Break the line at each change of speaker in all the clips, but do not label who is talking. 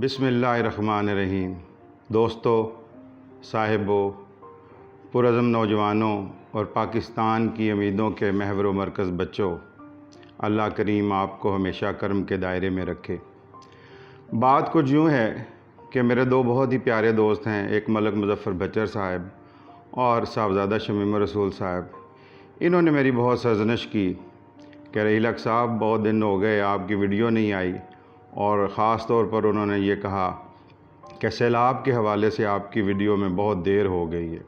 بسم اللہ الرحمن الرحیم۔ دوستو، صاحبو، پرعزم نوجوانوں اور پاکستان کی امیدوں کے محور و مرکز بچوں، اللہ کریم آپ کو ہمیشہ کرم کے دائرے میں رکھے۔ بات کچھ یوں ہے کہ میرے دو بہت ہی پیارے دوست ہیں، ایک ملک مظفر بچر صاحب اور صاحبزادہ شمیم رسول صاحب۔ انہوں نے میری بہت سرزنش کی کہ رحیلق صاحب بہت دن ہو گئے آپ کی ویڈیو نہیں آئی، اور خاص طور پر انہوں نے یہ کہا کہ سیلاب کے حوالے سے آپ کی ویڈیو میں بہت دیر ہو گئی ہے۔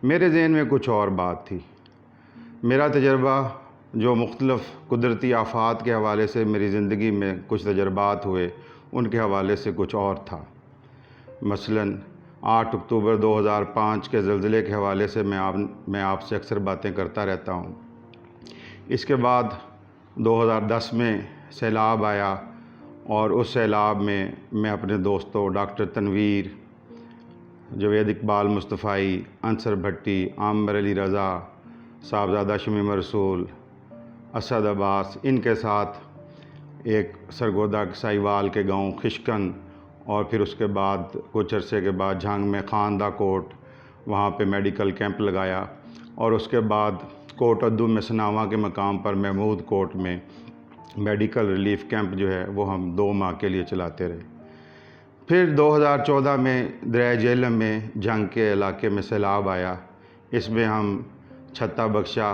میرے ذہن میں کچھ اور بات تھی۔ میرا تجربہ جو مختلف قدرتی آفات کے حوالے سے میری زندگی میں کچھ تجربات ہوئے، ان کے حوالے سے کچھ اور تھا۔ مثلاً 8 اکتوبر 2005 کے زلزلے کے حوالے سے میں آپ سے اکثر باتیں کرتا رہتا ہوں۔ اس کے بعد 2010 میں سیلاب آیا، اور اس سیلاب میں اپنے دوستوں ڈاکٹر تنویر، جوید اقبال مصطفی، انصر بھٹی، عامر علی رضا، صاحبزادہ شمیم رسول، اسد عباس، ان کے ساتھ ایک سرگودہ سائیوال کے گاؤں خشکن، اور پھر اس کے بعد کچھ عرصے کے بعد جھنگ میں خاندہ کوٹ، وہاں پہ میڈیکل کیمپ لگایا، اور اس کے بعد کوٹ ادو میں سناواں کے مقام پر محمود کوٹ میں میڈیکل ریلیف کیمپ جو ہے وہ ہم 2 ماہ کے لیے چلاتے رہے۔ پھر 2014 میں دریا جہلم میں جھنگ کے علاقے میں سیلاب آیا۔ اس میں ہم چھتہ بخشا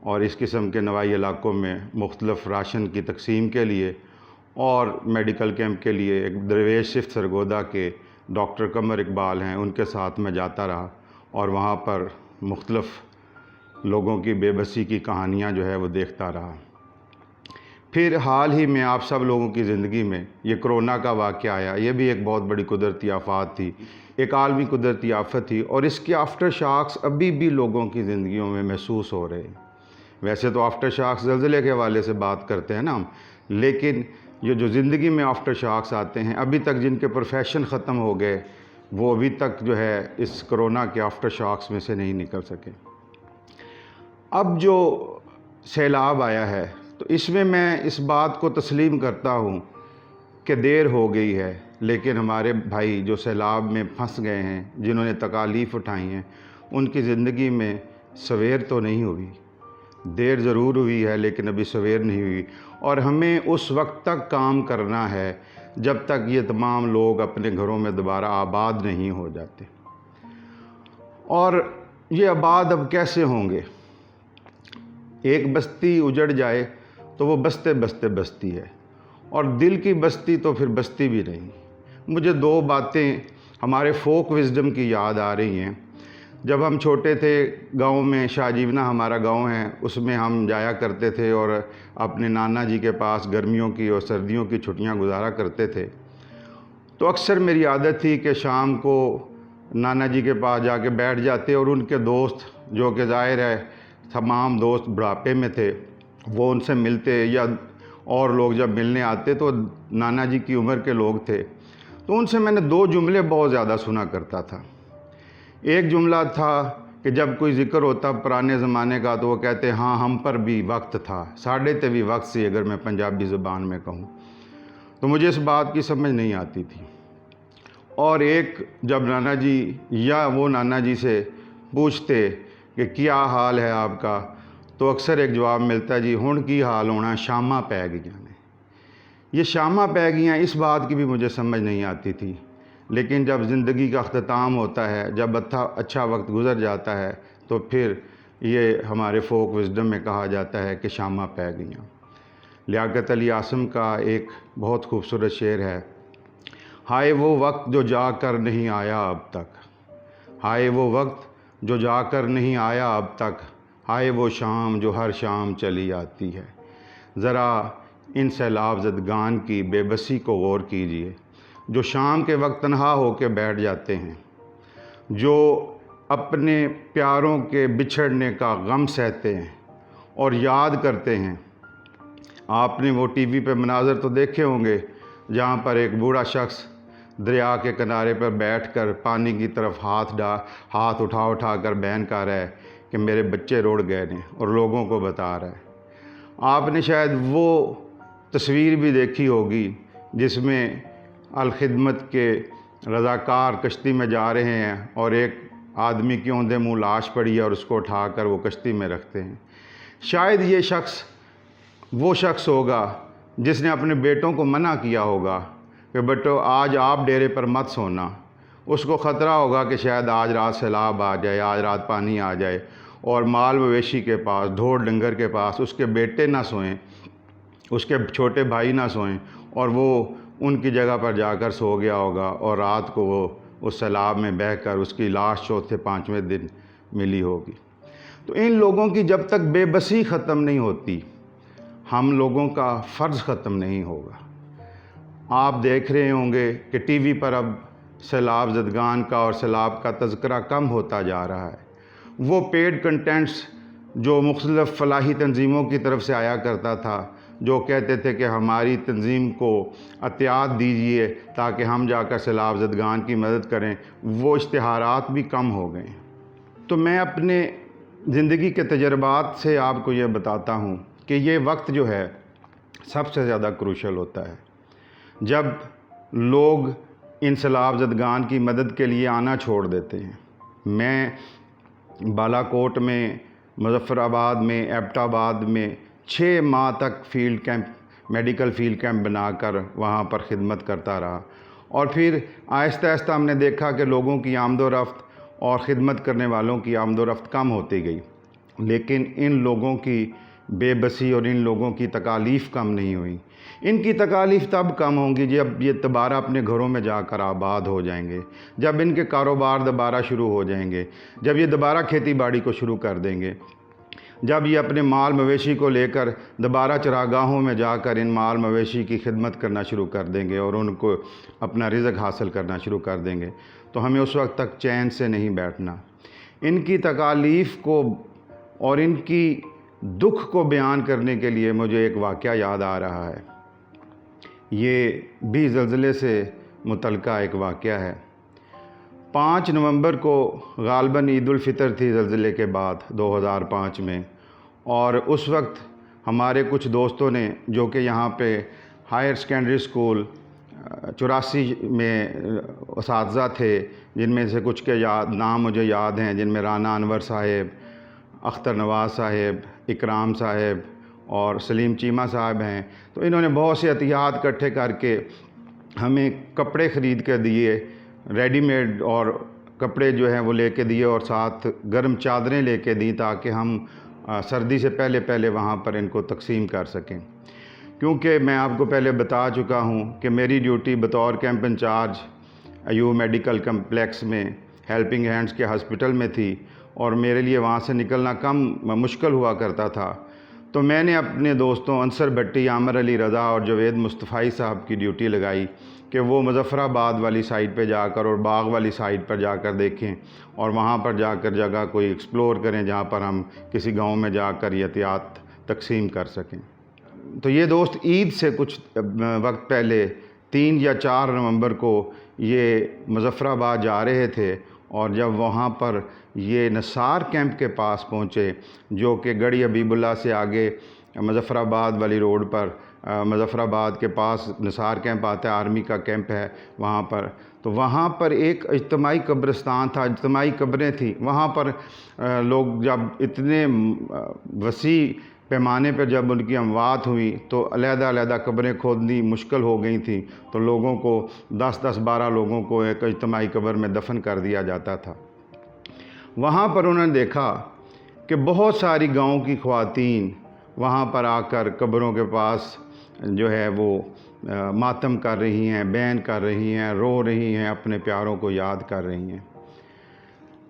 اور اس قسم کے نوائی علاقوں میں مختلف راشن کی تقسیم کے لیے اور میڈیکل کیمپ کے لیے ایک درویش صفت سرگودہ کے ڈاکٹر قمر اقبال ہیں، ان کے ساتھ میں جاتا رہا، اور وہاں پر مختلف لوگوں کی بے بسی کی کہانیاں جو ہے وہ دیکھتا رہا۔ پھر حال ہی میں آپ سب لوگوں کی زندگی میں یہ کرونا کا واقعہ آیا۔ یہ بھی ایک بہت بڑی قدرتی آفات تھی، ایک عالمی قدرتی آفت تھی، اور اس کے آفٹر شاکس ابھی بھی لوگوں کی زندگیوں میں محسوس ہو رہے ہیں۔ ویسے تو آفٹر شاکس زلزلے کے حوالے سے بات کرتے ہیں نا ہم، لیکن یہ جو زندگی میں آفٹر شاکس آتے ہیں، ابھی تک جن کے پروفیشن ختم ہو گئے، وہ ابھی تک جو ہے اس کرونا کے آفٹر شاکس میں سے نہیں نکل سکے۔ اب جو سیلاب آیا ہے تو اس میں اس بات کو تسلیم کرتا ہوں کہ دیر ہو گئی ہے، لیکن ہمارے بھائی جو سیلاب میں پھنس گئے ہیں، جنہوں نے تکالیف اٹھائی ہیں، ان کی زندگی میں سویر تو نہیں ہوئی۔ دیر ضرور ہوئی ہے لیکن ابھی سویر نہیں ہوئی، اور ہمیں اس وقت تک کام کرنا ہے جب تک یہ تمام لوگ اپنے گھروں میں دوبارہ آباد نہیں ہو جاتے۔ اور یہ آباد اب کیسے ہوں گے؟ ایک بستی اجڑ جائے تو وہ بستے بستے بستی ہے، اور دل کی بستی تو پھر بستی بھی نہیں۔ مجھے 2 باتیں ہمارے فوک وزڈم کی یاد آ رہی ہیں۔ جب ہم چھوٹے تھے، گاؤں میں شاہ جیونا ہمارا گاؤں ہے، اس میں ہم جایا کرتے تھے اور اپنے نانا جی کے پاس گرمیوں کی اور سردیوں کی چھٹیاں گزارا کرتے تھے۔ تو اکثر میری عادت تھی کہ شام کو نانا جی کے پاس جا کے بیٹھ جاتے، اور ان کے دوست جو کہ ظاہر ہے تمام دوست بڑھاپے میں تھے، وہ ان سے ملتے، یا اور لوگ جب ملنے آتے تو نانا جی کی عمر کے لوگ تھے، تو ان سے میں نے 2 جملے بہت زیادہ سنا کرتا تھا۔ ایک جملہ تھا کہ جب کوئی ذکر ہوتا پرانے زمانے کا تو وہ کہتے ہاں ہم پر بھی وقت تھا، ساڑھے تے بھی وقت سی، اگر میں پنجابی زبان میں کہوں تو مجھے اس بات کی سمجھ نہیں آتی تھی۔ اور ایک جب نانا جی یا وہ نانا جی سے پوچھتے کہ کیا حال ہے آپ کا، تو اکثر ایک جواب ملتا جی ہن کی حال ہونا، شاماں پی گئیاں نے۔ یہ شاماں پی گئیاں، اس بات کی بھی مجھے سمجھ نہیں آتی تھی، لیکن جب زندگی کا اختتام ہوتا ہے، جب اچھا وقت گزر جاتا ہے، تو پھر یہ ہمارے فوک وزڈم میں کہا جاتا ہے کہ شاماں پی گئیاں۔ لیاقت علی عاصم کا ایک بہت خوبصورت شعر ہے، ہائے وہ وقت جو جا کر نہیں آیا اب تک، ہائے وہ وقت جو جا کر نہیں آیا اب تک، ہائے وہ شام جو ہر شام چلی آتی ہے۔ ذرا ان سیلاب زدگان کی بے بسی کو غور کیجیے، جو شام کے وقت تنہا ہو کے بیٹھ جاتے ہیں، جو اپنے پیاروں کے بچھڑنے کا غم سہتے ہیں اور یاد کرتے ہیں۔ آپ نے وہ ٹی وی پہ مناظر تو دیکھے ہوں گے جہاں پر ایک بوڑھا شخص دریا کے کنارے پر بیٹھ کر پانی کی طرف ہاتھ اٹھا کر بیان کر رہا ہے کہ میرے بچے روڑ گئے نے، اور لوگوں کو بتا رہا ہے۔ آپ نے شاید وہ تصویر بھی دیکھی ہوگی جس میں الخدمت کے رضاکار کشتی میں جا رہے ہیں اور ایک آدمی کی اوندے منہ لاش پڑی ہے اور اس کو اٹھا کر وہ کشتی میں رکھتے ہیں۔ شاید یہ شخص وہ شخص ہوگا جس نے اپنے بیٹوں کو منع کیا ہوگا کہ بیٹو آج آپ ڈیرے پر مت سونا۔ اس کو خطرہ ہوگا کہ شاید آج رات سیلاب آ جائے، آج رات پانی آ جائے، اور مال مویشی کے پاس، ڈھور ڈنگر کے پاس اس کے بیٹے نہ سوئیں، اس کے چھوٹے بھائی نہ سوئیں، اور وہ ان کی جگہ پر جا کر سو گیا ہوگا، اور رات کو وہ اس سیلاب میں بہہ کر اس کی لاش چوتھے پانچویں دن ملی ہوگی۔ تو ان لوگوں کی جب تک بے بسی ختم نہیں ہوتی، ہم لوگوں کا فرض ختم نہیں ہوگا۔ آپ دیکھ رہے ہوں گے کہ ٹی وی پر اب سیلاب زدگان کا اور سیلاب کا تذکرہ کم ہوتا جا رہا ہے۔ وہ پیڈ کنٹینٹس جو مختلف فلاحی تنظیموں کی طرف سے آیا کرتا تھا، جو کہتے تھے کہ ہماری تنظیم کو عطیات دیجیے تاکہ ہم جا کر سیلاب زدگان کی مدد کریں، وہ اشتہارات بھی کم ہو گئے۔ تو میں اپنے زندگی کے تجربات سے آپ کو یہ بتاتا ہوں کہ یہ وقت جو ہے سب سے زیادہ کروشل ہوتا ہے، جب لوگ ان سیلاب زدگان کی مدد کے لیے آنا چھوڑ دیتے ہیں۔ میں بالا کوٹ میں، مظفر آباد میں، ایبٹ آباد میں 6 ماہ تک field camp, medical field camp بنا کر وہاں پر خدمت کرتا رہا، اور پھر آہستہ آہستہ ہم نے دیکھا کہ لوگوں کی آمد و رفت اور خدمت کرنے والوں کی آمد و رفت کم ہوتی گئی، لیکن ان لوگوں کی بے بسی اور ان لوگوں کی تکالیف کم نہیں ہوئی۔ ان کی تکالیف تب کم ہوں گی جب یہ دوبارہ اپنے گھروں میں جا کر آباد ہو جائیں گے، جب ان کے کاروبار دوبارہ شروع ہو جائیں گے، جب یہ دوبارہ کھیتی باڑی کو شروع کر دیں گے، جب یہ اپنے مال مویشی کو لے کر دوبارہ چراگاہوں میں جا کر ان مال مویشی کی خدمت کرنا شروع کر دیں گے اور ان کو اپنا رزق حاصل کرنا شروع کر دیں گے، تو ہمیں اس وقت تک چین سے نہیں بیٹھنا۔ ان کی تکالیف کو اور ان کی دکھ کو بیان کرنے کے لیے مجھے ایک واقعہ یاد آ رہا ہے۔ یہ بھی زلزلے سے متعلقہ ایک واقعہ ہے۔ 5 نومبر کو غالباً عید الفطر تھی زلزلے کے بعد 2005 میں، اور اس وقت ہمارے کچھ دوستوں نے جو کہ یہاں پہ ہائر سیکنڈری اسکول 84 میں اساتذہ تھے، جن میں سے کچھ کے نام مجھے یاد ہیں، جن میں رانا انور صاحب، اختر نواز صاحب، اکرام صاحب اور سلیم چیمہ صاحب ہیں، تو انہوں نے بہت سے عطیات اکٹھے کر کے ہمیں کپڑے خرید کے دیے، ریڈی میڈ، اور کپڑے جو ہیں وہ لے کے دیے، اور ساتھ گرم چادریں لے کے دیں تاکہ ہم سردی سے پہلے وہاں پر ان کو تقسیم کر سکیں۔ کیونکہ میں آپ کو پہلے بتا چکا ہوں کہ میری ڈیوٹی بطور camp in charge Ayub medical complex میں ہیلپنگ ہینڈز کے ہاسپٹل میں تھی، اور میرے لیے وہاں سے نکلنا کم مشکل ہوا کرتا تھا، تو میں نے اپنے دوستوں انصر بھٹی، عامر علی رضا اور جوید مصطفی صاحب کی ڈیوٹی لگائی کہ وہ مظفر آباد والی سائٹ پہ جا کر اور باغ والی سائٹ پر جا کر دیکھیں، اور وہاں پر جا کر جگہ کوئی ایکسپلور کریں جہاں پر ہم کسی گاؤں میں جا کر یہ عطیات تقسیم کر سکیں۔ تو یہ دوست عید سے کچھ وقت پہلے 3 یا 4 نومبر کو یہ مظفر آباد جا رہے تھے، اور جب وہاں پر یہ نثار کیمپ کے پاس پہنچے، جو کہ گڑھی حبیب اللہ سے آگے مظفر آباد والی روڈ پر، مظفر آباد کے پاس نثار کیمپ آتا ہے، آرمی کا کیمپ ہے وہاں پر، تو وہاں پر ایک اجتماعی قبرستان تھا، اجتماعی قبریں تھیں وہاں پر۔ لوگ جب اتنے وسیع پیمانے پر جب ان کی اموات ہوئی تو علیحدہ علیحدہ قبریں کھودنی مشکل ہو گئی تھیں، تو لوگوں کو 10-12 لوگوں کو ایک اجتماعی قبر میں دفن کر دیا جاتا تھا۔ وہاں پر انہوں نے دیکھا کہ بہت ساری گاؤں کی خواتین وہاں پر آ کر قبروں کے پاس جو ہے وہ ماتم کر رہی ہیں، بین کر رہی ہیں، رو رہی ہیں، اپنے پیاروں کو یاد کر رہی ہیں۔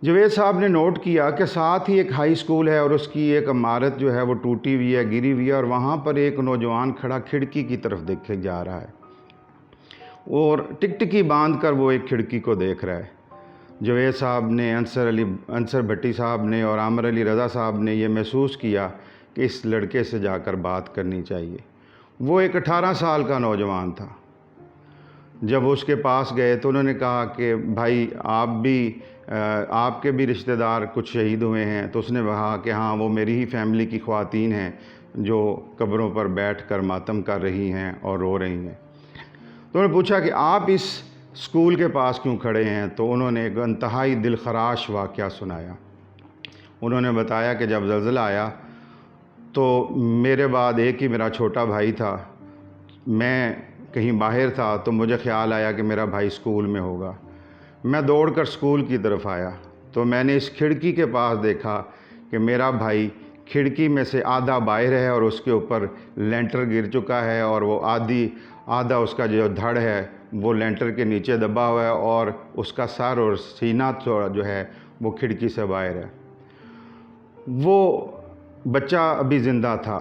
جوید صاحب نے نوٹ کیا کہ ساتھ ہی ایک ہائی اسکول ہے اور اس کی ایک عمارت جو ہے وہ ٹوٹی ہوئی ہے، گری ہوئی ہے، اور وہاں پر ایک نوجوان کھڑا کھڑکی کی طرف دیکھے جا رہا ہے، اور ٹکٹکی باندھ کر وہ ایک کھڑکی کو دیکھ رہا ہے۔ جوید صاحب نے، انصر بھٹی صاحب نے اور عامر علی رضا صاحب نے یہ محسوس کیا کہ اس لڑکے سے جا کر بات کرنی چاہیے۔ وہ ایک 18 سال کا نوجوان تھا۔ جب اس کے پاس گئے تو انہوں نے کہا کہ بھائی آپ کے بھی رشتہ دار کچھ شہید ہوئے ہیں؟ تو اس نے کہا کہ ہاں، وہ میری ہی فیملی کی خواتین ہیں جو قبروں پر بیٹھ کر ماتم کر رہی ہیں اور رو رہی ہیں۔ تو انہوں نے پوچھا کہ آپ اس اسکول کے پاس کیوں کھڑے ہیں؟ تو انہوں نے ایک انتہائی دل خراش واقعہ سنایا۔ انہوں نے بتایا کہ جب زلزلہ آیا تو میرے بعد ایک ہی میرا چھوٹا بھائی تھا، میں کہیں باہر تھا تو مجھے خیال آیا کہ میرا بھائی اسکول میں ہوگا۔ میں دوڑ کر اسکول کی طرف آیا تو میں نے اس کھڑکی کے پاس دیکھا کہ میرا بھائی کھڑکی میں سے آدھا باہر ہے اور اس کے اوپر لینٹر گر چکا ہے، اور وہ آدھا اس کا جو دھڑ ہے وہ لینٹر کے نیچے دبا ہوا ہے، اور اس کا سر اور سینہ جو ہے وہ کھڑکی سے باہر ہے۔ وہ بچہ ابھی زندہ تھا۔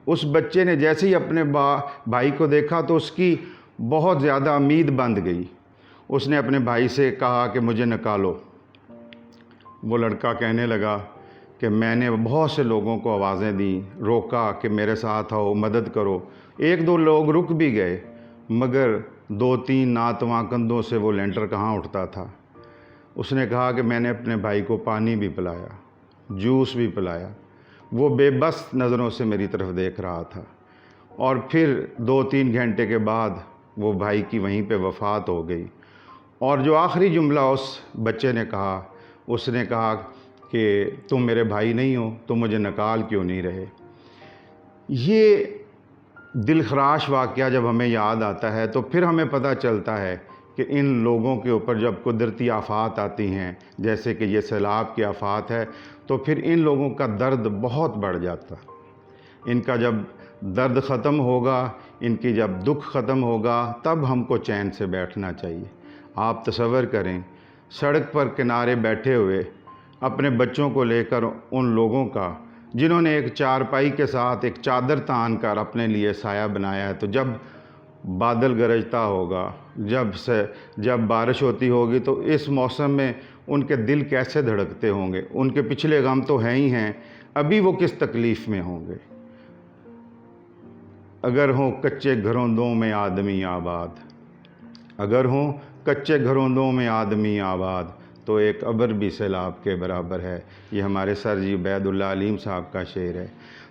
اس بچے نے جیسے ہی اپنے بھائی کو دیکھا تو اس کی بہت زیادہ امید بندھ گئی۔ اس نے اپنے بھائی سے کہا کہ مجھے نکالو۔ وہ لڑکا کہنے لگا کہ میں نے بہت سے لوگوں کو آوازیں دیں، روکا کہ میرے ساتھ آؤ، مدد کرو۔ ایک دو لوگ رک بھی گئے، مگر 2-3 ناتواں کندھوں سے وہ لینٹر کہاں اٹھتا تھا۔ اس نے کہا کہ میں نے اپنے بھائی کو پانی بھی پلایا، جوس بھی پلایا۔ وہ بے بس نظروں سے میری طرف دیکھ رہا تھا، اور پھر 2-3 گھنٹے کے بعد وہ بھائی کی وہیں پہ وفات ہو گئی۔ اور جو آخری جملہ اس بچے نے کہا، اس نے کہا کہ تم میرے بھائی نہیں ہو، تم مجھے نکال کیوں نہیں رہے۔ یہ دل خراش واقعہ جب ہمیں یاد آتا ہے تو پھر ہمیں پتہ چلتا ہے کہ ان لوگوں کے اوپر جب قدرتی آفات آتی ہیں، جیسے کہ یہ سیلاب کی آفات ہے، تو پھر ان لوگوں کا درد بہت بڑھ جاتا۔ ان کا جب درد ختم ہوگا، ان کی جب دکھ ختم ہوگا، تب ہم کو چین سے بیٹھنا چاہیے۔ آپ تصور کریں، سڑک پر کنارے بیٹھے ہوئے اپنے بچوں کو لے کر ان لوگوں کا، جنہوں نے ایک چارپائی کے ساتھ ایک چادر تان کر اپنے لیے سایہ بنایا ہے، تو جب بادل گرجتا ہوگا، جب بارش ہوتی ہوگی، تو اس موسم میں ان کے دل کیسے دھڑکتے ہوں گے؟ ان کے پچھلے غم تو ہیں ہی ہیں، ابھی وہ کس تکلیف میں ہوں گے۔ اگر ہوں کچے گھروندوں میں آدمی آباد، اگر ہوں کچے گھروندوں میں آدمی آباد، تو ایک ابر بھی سیلاب کے برابر ہے۔ یہ ہمارے سر جی عبید اللہ علیم صاحب کا شعر ہے۔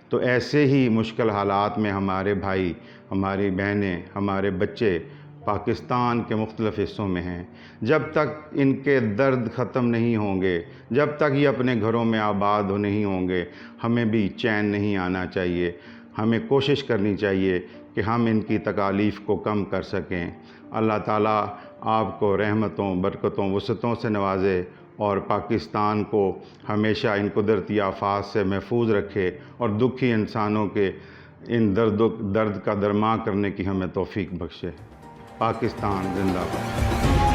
تو ایسے ہی مشکل حالات میں ہمارے بھائی، ہماری بہنیں، ہمارے بچے پاکستان کے مختلف حصوں میں ہیں۔ جب تک ان کے درد ختم نہیں ہوں گے، جب تک یہ اپنے گھروں میں آباد نہیں ہوں گے، ہمیں بھی چین نہیں آنا چاہیے۔ ہمیں کوشش کرنی چاہیے کہ ہم ان کی تکالیف کو کم کر سکیں۔ اللہ تعالیٰ آپ کو رحمتوں، برکتوں، وسعتوں سے نوازے، اور پاکستان کو ہمیشہ ان قدرتی آفات سے محفوظ رکھے، اور دکھی انسانوں کے ان درد کا درما کرنے کی ہمیں توفیق بخشے۔ پاکستان زندہ باد۔